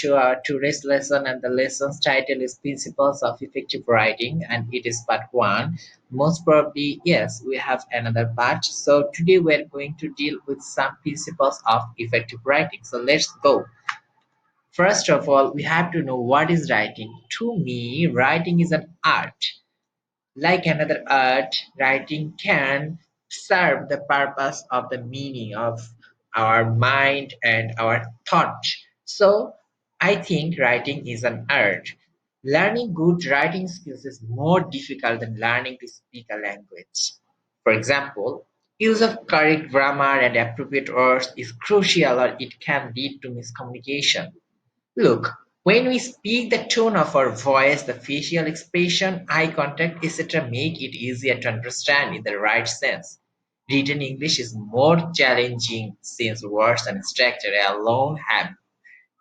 to our today's lesson, and the lesson's title is Principles of Effective Writing, and it is part one. Most probably, yes, we have another part. So today we're going to deal with some principles of effective writing. So let's go. First of all, we have to know what is writing. To me, writing is an art. Like another art, writing can serve the purpose of the meaning of our mind and our thought. So I think writing is an art. Learning good writing skills is more difficult than learning to speak a language. For example, use of correct grammar and appropriate words is crucial or it can lead to miscommunication. Look, when we speak, the tone of our voice, the facial expression, eye contact, etc., make it easier to understand in the right sense. Written English is more challenging since words and structure alone have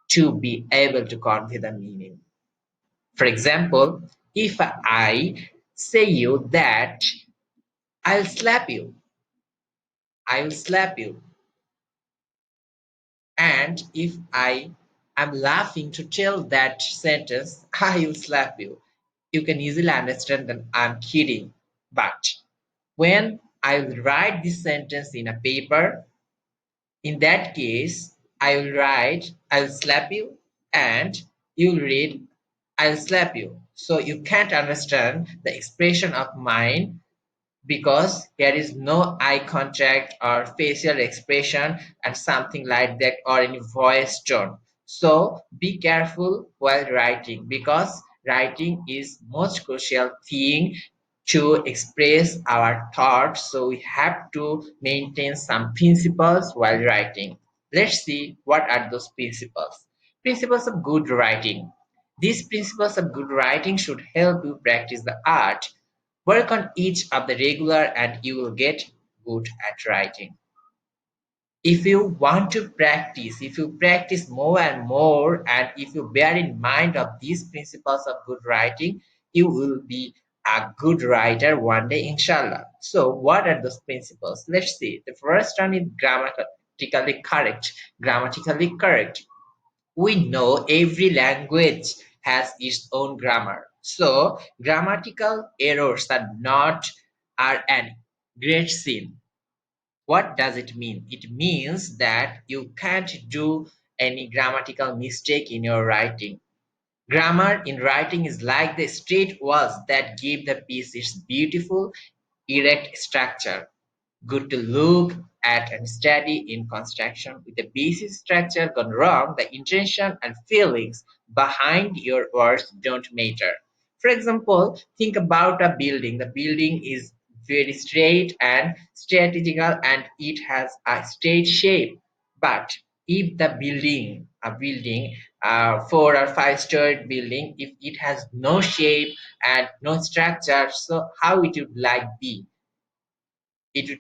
to be able to convey the meaning. For example, if I say you that I'll slap you, I'll slap you, and if I am laughing to tell that sentence, I will slap you. You can easily understand that I'm kidding. But when I will write this sentence in a paper, in that case, I will write, I'll slap you, and you'll read, I'll slap you. So you can't understand the expression of mine because there is no eye contact or facial expression and something like that or any voice tone. So be careful while writing because writing is most crucial thing to express our thoughts. So we have to maintain some principles while writing. Let's see what are those principles. Principles of good writing. These principles of good writing should help you practice the art. Work on each of the regular and you will get good at writing. If you want to practice, if you practice more and more, and if you bear in mind of these principles of good writing, you will be a good writer one day, inshallah. So, what are those principles? Let's see. The first one is grammatically correct. Grammatically correct. We know every language has its own grammar. So grammatical errors are an great sin. What does it mean? It means that you can't do any grammatical mistake in your writing. Grammar in writing is like the straight walls that give the piece its beautiful, erect structure. Good to look at and study in construction. With the basic structure gone wrong, the intention and feelings behind your words don't matter. For example, think about a building. The building is very straight and strategical and it has a straight shape. But if a building, 4 or 5 story building, if it has no shape and no structure, so how it would like be? It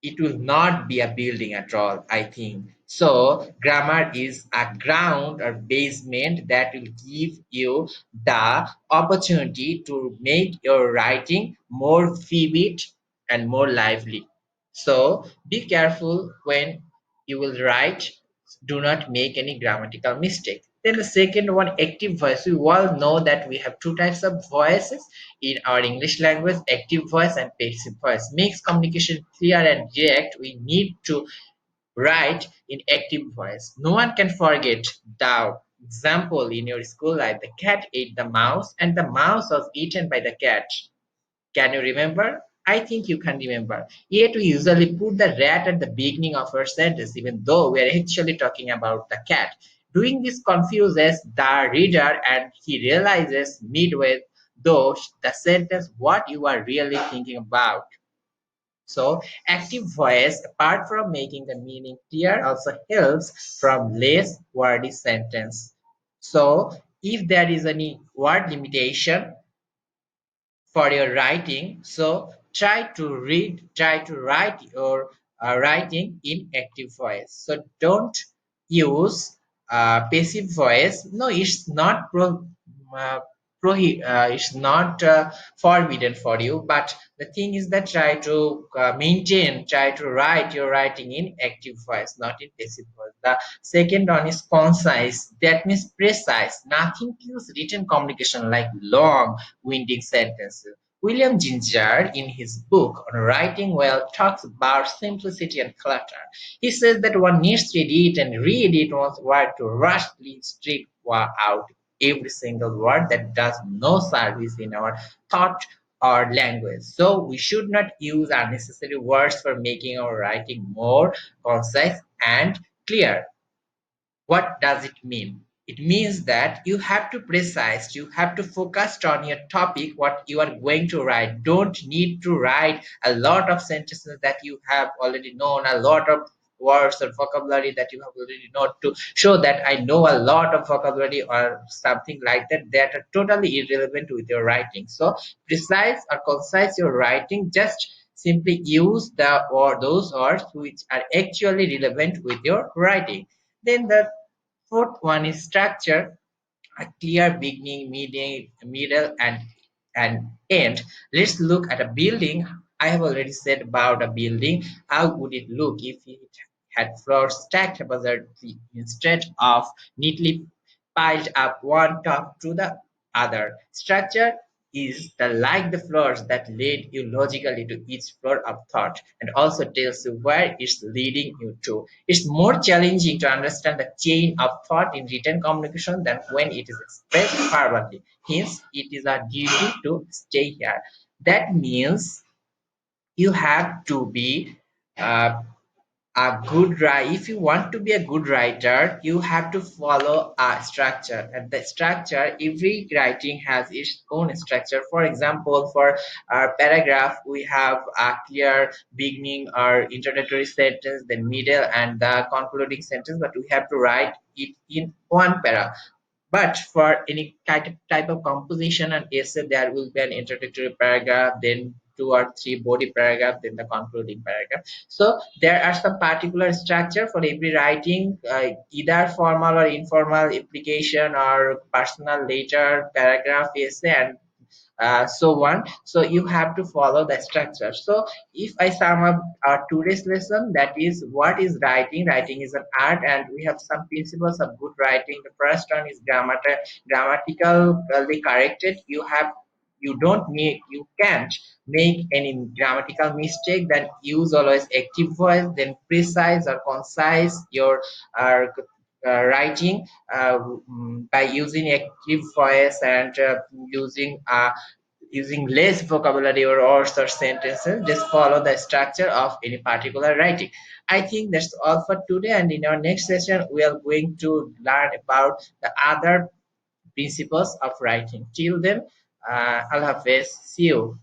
it will not be a building at all, I think. So grammar is a ground or basement that will give you the opportunity to make your writing more vivid and more lively. So be careful when you will write. Do not make any grammatical mistake. Then the second one, active voice. We all know that we have two types of voices in our English language, active voice and passive voice. Makes communication clear and direct. We need to write in active voice. No one can forget the example in your school life. The cat ate the mouse and the mouse was eaten by the cat. Can you remember? I think you can remember. Yet we usually put the rat at the beginning of our sentence, even though we are actually talking about the cat. Doing this confuses the reader and he realizes midway though the sentence what you are really thinking about. So active voice, apart from making the meaning clear, also helps from less wordy sentence. So if there is any word limitation, for your writing. So try to write your writing in active voice. So don't use passive voice. No, it's not it's not forbidden for you. But the thing is that try to try to write your writing in active voice, not in passive voice. The second one is concise. That means precise. Nothing kills written communication like long, winding sentences. William Ginger, in his book on writing well, talks about simplicity and clutter. He says that one needs to edit and re-edit one's word to rushly strip out every single word that does no service in our thought or language. So we should not use unnecessary words for making our writing more concise and clear. What does it mean? It means that you have to precise, you have to focus on your topic, what you are going to write. Don't need to write a lot of sentences that you have already known, a lot of words or vocabulary that you have already known to show that I know a lot of vocabulary or something like that are totally irrelevant with your writing. So precise or concise your writing, just simply use the or those words which are actually relevant with your writing. Then the fourth one is structure, a clear beginning, middle, and end. Let's look at a building. I have already said about a building. How would it look if it had floors stacked absurdly instead of neatly piled up one top to the other? Structure is the like the floors that lead you logically to each floor of thought and also tells you where it's leading you to. It's more challenging to understand the chain of thought in written communication than when it is expressed verbally. Hence, it is our duty to stay here. That means you have to be uh, a good writer. If you want to be a good writer, you have to follow a structure, and the structure, every writing has its own structure. For example, for our paragraph we have a clear beginning or introductory sentence, then middle and the concluding sentence, but we have to write it in one para. But for any type of composition and essay, there will be an introductory paragraph, then two or three body paragraph, then the concluding paragraph. So there are some particular structure for every writing, either formal or informal application or personal letter, paragraph, essay, and so on. So you have to follow the structure. So if I sum up our today's lesson, that is what is writing. Writing is an art, and we have some principles of good writing. The first one is grammatically corrected. You don't make, you can't make any grammatical mistake. Then use always active voice, then precise or concise your uh, writing by using active voice and using less vocabulary or words or sentences. Just follow the structure of any particular writing. I think that's all for today, and in our next session we are going to learn about the other principles of writing. Till then, Allah Hafiz, see you.